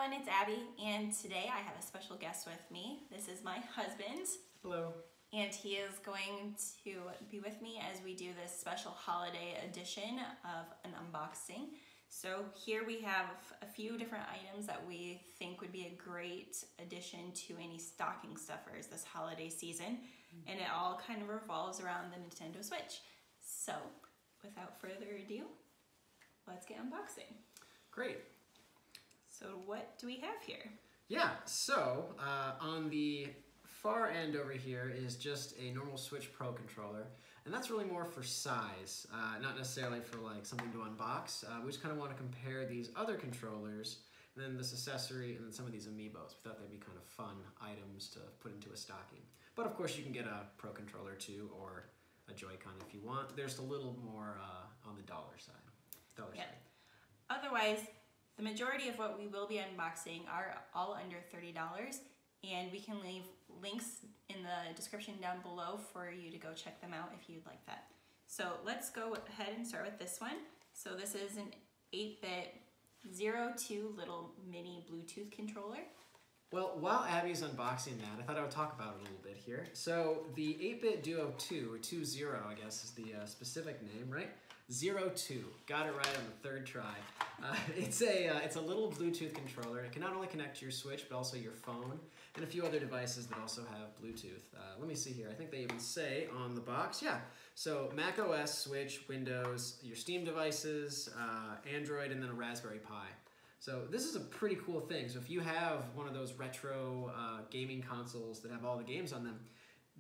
everyone, it's Abby, and today I have a special guest with me. This is my husband. Hello. And he is going to be with me as we do this special holiday edition of an unboxing. So here we have a few different items that we think would be a great addition to any stocking stuffers this holiday season. And it all kind of revolves around the Nintendo Switch. So without further ado, let's get unboxing. Great. So what do we have here? Yeah, so on the far end over here is just a normal Switch Pro controller, and that's really more for size, not necessarily for like something to unbox. We just kind of want to compare these other controllers, and then this accessory, and then some of these Amiibos. We thought they'd be kind of fun items to put into a stocking. But of course you can get a Pro controller too, or a Joy-Con if you want. There's a little more on the dollar side. Yep. Otherwise, the majority of what we will be unboxing are all under $30, and we can leave links in the description down below for you to go check them out if you'd like that. So let's go ahead and start with this one. So this is an 8-bit 02 little mini Bluetooth controller. Well, while Abby's unboxing that, I thought I would talk about it a little bit here. So the 8-bit Duo 2, or 2.0 I guess is the specific name, right? 02, got it right on the third try. It's a little Bluetooth controller. It can not only connect to your Switch, but also your phone, and a few other devices that also have Bluetooth. Let me see here. I think they even say on the box, yeah. So Mac OS, Switch, Windows, your Steam devices, Android, and then a Raspberry Pi. So this is a pretty cool thing. So if you have one of those retro gaming consoles that have all the games on them,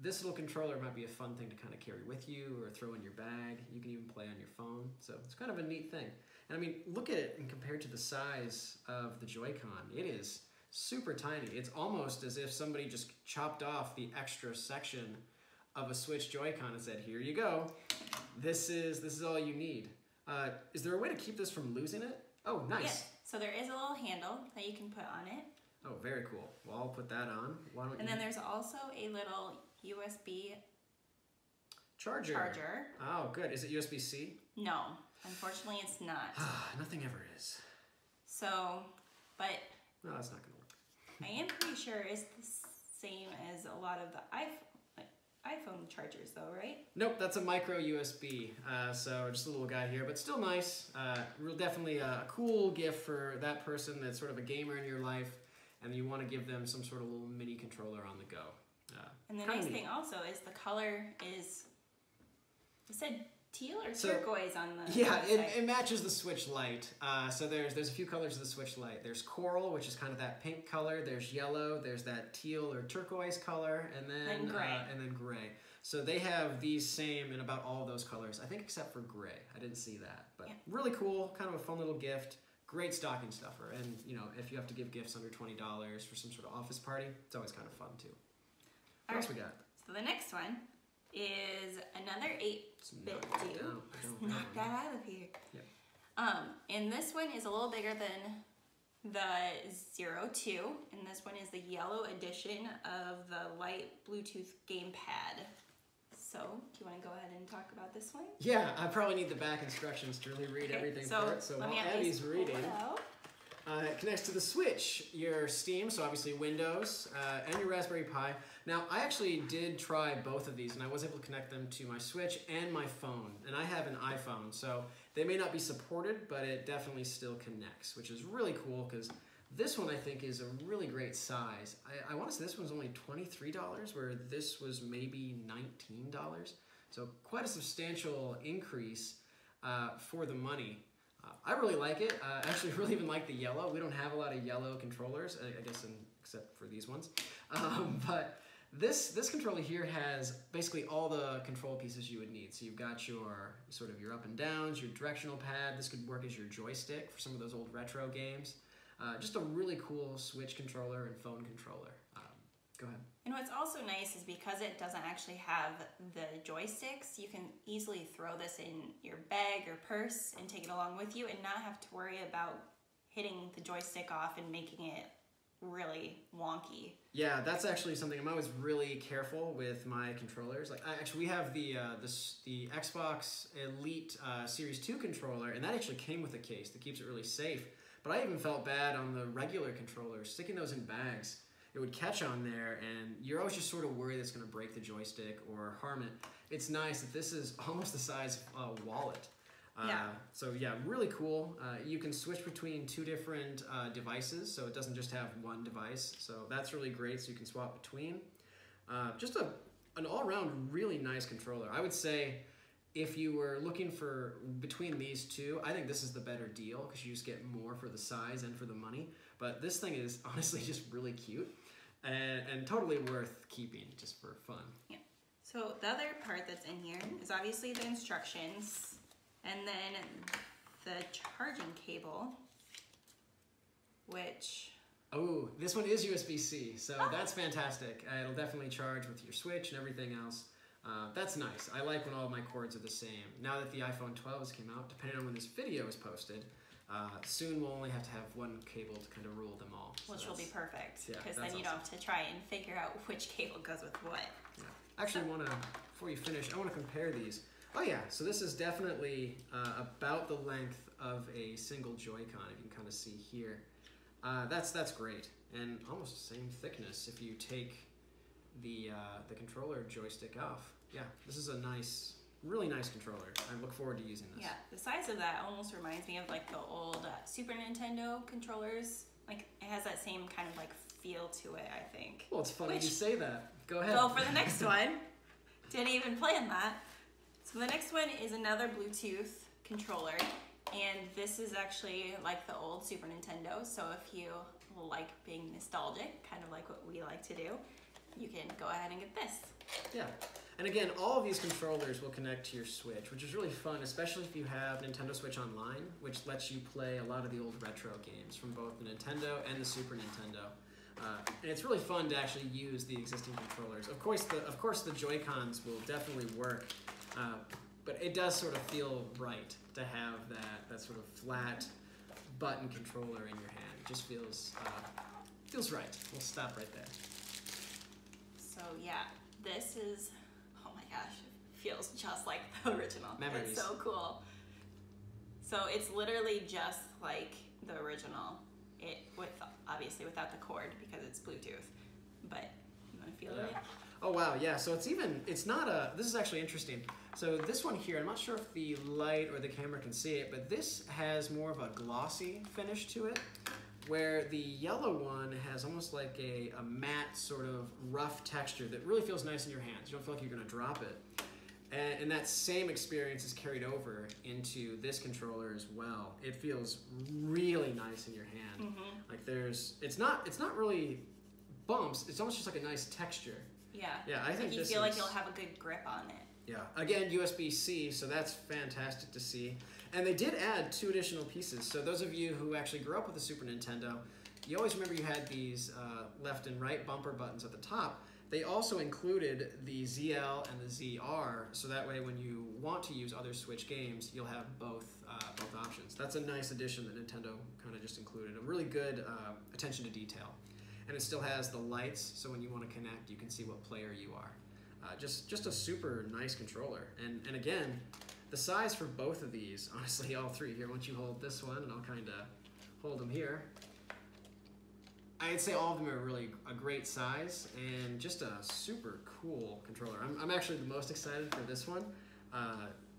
this little controller might be a fun thing to kind of carry with you or throw in your bag. You can even play on your phone. So it's kind of a neat thing. And I mean, look at it and compared to the size of the Joy-Con. It is super tiny. It's almost as if somebody just chopped off the extra section of a Switch Joy-Con and said, here you go. This is all you need. Is there a way to keep this from losing it? Oh, nice. Yes. So there is a little handle that you can put on it. Oh, very cool. Well, I'll put that on. Why don't and then there's also a little USB charger. Oh, good. Is it USB-C? No, unfortunately it's not. Nothing ever is. So, but... No, that's not going to work. I am pretty sure it's the same as a lot of the iPhone chargers though, right? Nope, that's a micro USB. So just a little guy here, but still nice. Definitely a cool gift for that person that's sort of a gamer in your life, and you want to give them some sort of little mini controller on the go. And the nice thing also is the color is, it said teal or turquoise on the Yeah, it matches the Switch Lite. So there's a few colors of the Switch Lite. There's coral, which is kind of that pink color. There's yellow. There's that teal or turquoise color, and then gray. So they have these same in about all those colors, I think, except for gray. I didn't see that, but yeah. Really cool. Kind of a fun little gift. Great stocking stuffer, and you know, if you have to give gifts under $20 for some sort of office party, it's always kind of fun too. What else we got? So the next one is another 8-bit Duo. Knock that out of here. Yeah. And this one is a little bigger than the 02, and this one is the yellow edition of the light Bluetooth Gamepad. So, do you want to go ahead and talk about this one? Yeah, I probably need the back instructions to really read everything for it. So while Abby's reading, it connects to the Switch, your Steam, so obviously Windows, and your Raspberry Pi. Now, I actually did try both of these, and I was able to connect them to my Switch and my phone. And I have an iPhone, so they may not be supported, but it definitely still connects, which is really cool, because this one, I think, is a really great size. I want to say this one's only $23, where this was maybe $19. So quite a substantial increase for the money. I really like it. I actually really even like the yellow. We don't have a lot of yellow controllers, I guess, except for these ones. But this controller here has basically all the control pieces you would need. So you've got your sort of your up and downs, your directional pad. This could work as your joystick for some of those old retro games. Just a really cool Switch controller and phone controller. Go ahead. And what's also nice is because it doesn't actually have the joysticks, you can easily throw this in your bag or purse and take it along with you and not have to worry about hitting the joystick off and making it really wonky. Yeah, that's actually something I'm always really careful with my controllers. Like, we have the Xbox Elite Series 2 controller, and that actually came with a case that keeps it really safe. But I even felt bad on the regular controllers, sticking those in bags. It would catch on there, and you're always just sort of worried it's going to break the joystick or harm it. It's nice that this is almost the size of a wallet. So yeah, really cool. You can switch between 2 different devices, so it doesn't just have one device. So that's really great, so you can swap between. Just an all-around really nice controller. I would say if you were looking for between these two, I think this is the better deal because you just get more for the size and for the money. But this thing is honestly just really cute and totally worth keeping just for fun. Yeah. So the other part that's in here is obviously the instructions and then the charging cable, which... Oh, this one is USB-C, so that's fantastic. It'll definitely charge with your Switch and everything else. That's nice. I like when all of my cords are the same. Now that the iPhone 12s came out, depending on when this video is posted, soon we'll only have to have one cable to kind of rule them all. So which will be perfect, because yeah, then you don't have to try and figure out which cable goes with what. Yeah. Actually, before you finish, I want to compare these. Oh yeah, so this is definitely about the length of a single Joy-Con, if you can kind of see here. That's great, and almost the same thickness if you take the controller joystick off. Yeah, this is a really nice controller. I look forward to using this. Yeah, the size of that almost reminds me of like the old Super Nintendo controllers. Like it has that same kind of like feel to it, I think. Well, it's funny you say that. Go ahead. Go for the next one. Didn't even plan that. So the next one is another Bluetooth controller. And this is actually like the old Super Nintendo, so if you like being nostalgic, kind of like what we like to do, you can go ahead and get this. Yeah, and again, all of these controllers will connect to your Switch, which is really fun, especially if you have Nintendo Switch Online, which lets you play a lot of the old retro games from both the Nintendo and the Super Nintendo. And it's really fun to actually use the existing controllers. Of course, the Joy-Cons will definitely work, but it does sort of feel right to have that sort of flat button controller in your hand. It just feels right. We'll stop right there. So yeah, this is, oh my gosh, it feels just like the original. Memories. It's so cool. So it's literally just like the original. Obviously without the cord because it's Bluetooth. But you want to feel it? Oh wow, yeah, so this is actually interesting. So this one here, I'm not sure if the light or the camera can see it, but this has more of a glossy finish to it, where the yellow one has almost like a matte sort of rough texture that really feels nice in your hands. You don't feel like you're gonna drop it. And that same experience is carried over into this controller as well. It feels really nice in your hand. Mm-hmm. Like it's not really bumps, it's almost just like a nice texture. Yeah. Yeah, I think you feel like you'll have a good grip on it. Yeah. Again, USB-C, so that's fantastic to see. And they did add 2 additional pieces. So those of you who actually grew up with the Super Nintendo, you always remember you had these left and right bumper buttons at the top. They also included the ZL and the ZR, so that way when you want to use other Switch games, you'll have both options. That's a nice addition that Nintendo kind of just included. A really good attention to detail. And it still has the lights, so when you want to connect, you can see what player you are. Just a super nice controller. And again, the size for both of these, honestly, all 3 here, once you hold this one, and I'll kind of hold them here, I'd say all of them are really a great size and just a super cool controller. I'm actually the most excited for this one,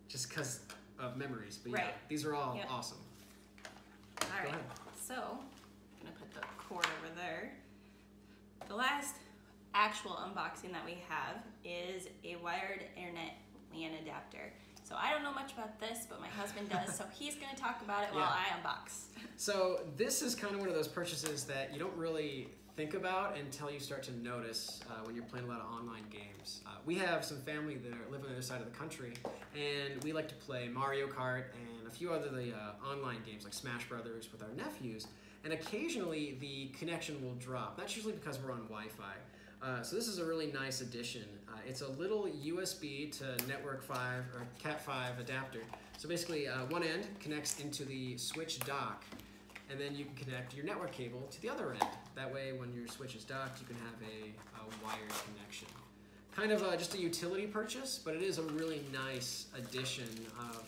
just because of memories. But yeah, these are all awesome. All right, so I'm gonna put the cord over there. The last actual unboxing that we have is a wired internet LAN adapter. So I don't know much about this, but my husband does, so he's gonna talk about it while I unbox. So this is kind of one of those purchases that you don't really think about until you start to notice when you're playing a lot of online games. We have some family that live on the other side of the country, and we like to play Mario Kart and a few other online games like Smash Brothers with our nephews, and occasionally the connection will drop. That's usually because we're on Wi-Fi. So this is a really nice addition. It's a little USB to Network 5 or Cat5 adapter. So basically one end connects into the Switch dock, and then you can connect your network cable to the other end. That way when your Switch is docked, you can have a wired connection. kind of just a utility purchase, but it is a really nice addition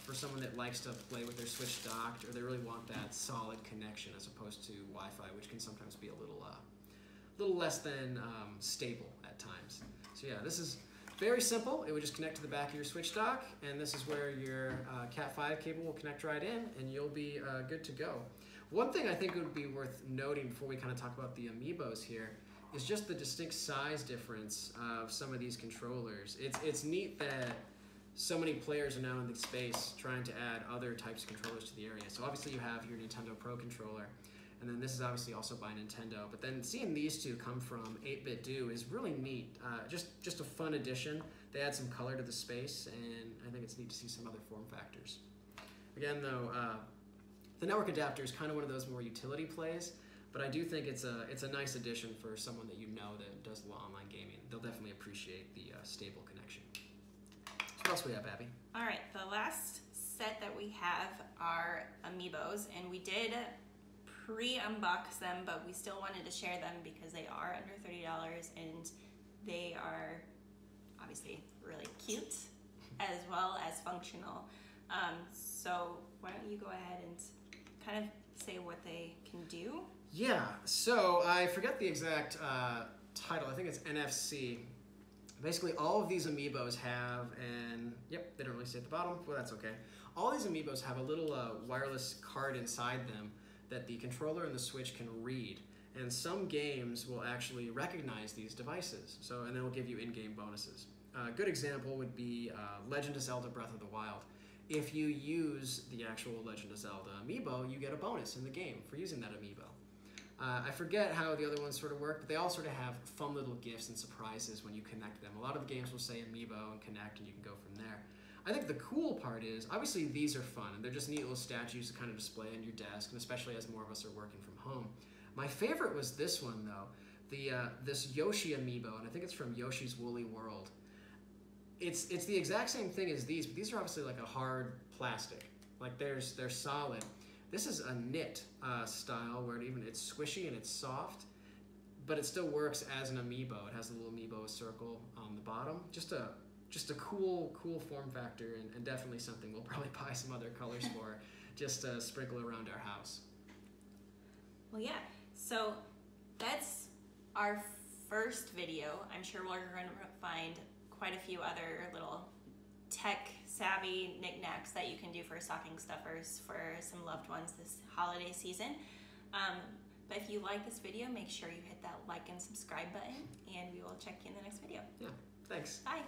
for someone that likes to play with their Switch docked, or they really want that solid connection as opposed to Wi-Fi, which can sometimes be a little less than stable at times. So yeah, this is very simple. It would just connect to the back of your Switch dock, and this is where your Cat 5 cable will connect right in, and you'll be good to go. One thing I think would be worth noting before we kind of talk about the Amiibos here is just the distinct size difference of some of these controllers. It's neat that so many players are now in the space trying to add other types of controllers to the area. So obviously you have your Nintendo Pro controller, and then this is obviously also by Nintendo. But then seeing these two come from 8-Bit Do is really neat. Just a fun addition. They add some color to the space, and I think it's neat to see some other form factors. Again, though, the network adapter is kind of one of those more utility plays. But I do think it's a nice addition for someone that you know that does a lot of online gaming. They'll definitely appreciate the stable connection. So what else we have, Abby? All right, the last set that we have are Amiibos, and we did pre-unbox them, but we still wanted to share them because they are under $30 and they are obviously really cute as well as functional. So why don't you go ahead and kind of say what they can do? Yeah, so I forget the exact title. I think it's NFC. Basically, all of these Amiibos have, and yep, they don't really say at the bottom, but that's okay. All these Amiibos have a little wireless card inside them that the controller and the Switch can read. And some games will actually recognize these devices, and then it'll give you in-game bonuses. A good example would be Legend of Zelda Breath of the Wild. If you use the actual Legend of Zelda Amiibo, you get a bonus in the game for using that Amiibo. I forget how the other ones sort of work, but they all sort of have fun little gifts and surprises when you connect them. A lot of the games will say Amiibo and connect, and you can go from there. I think the cool part is, obviously these are fun, and they're just neat little statues to kind of display on your desk, and especially as more of us are working from home. My favorite was this one, though, this Yoshi Amiibo, and I think it's from Yoshi's Woolly World. It's the exact same thing as these, but these are obviously like a hard plastic. Like they're solid. This is a knit style where it's squishy and it's soft, but it still works as an Amiibo. It has a little Amiibo circle on the bottom. Just a cool form factor, and definitely something we'll probably buy some other colors for, just to sprinkle around our house. Well, yeah, so that's our first video. I'm sure we're going to find quite a few other little tech-savvy knickknacks that you can do for stocking stuffers for some loved ones this holiday season. But if you like this video, make sure you hit that like and subscribe button, and we will check you in the next video. Yeah, thanks. Bye.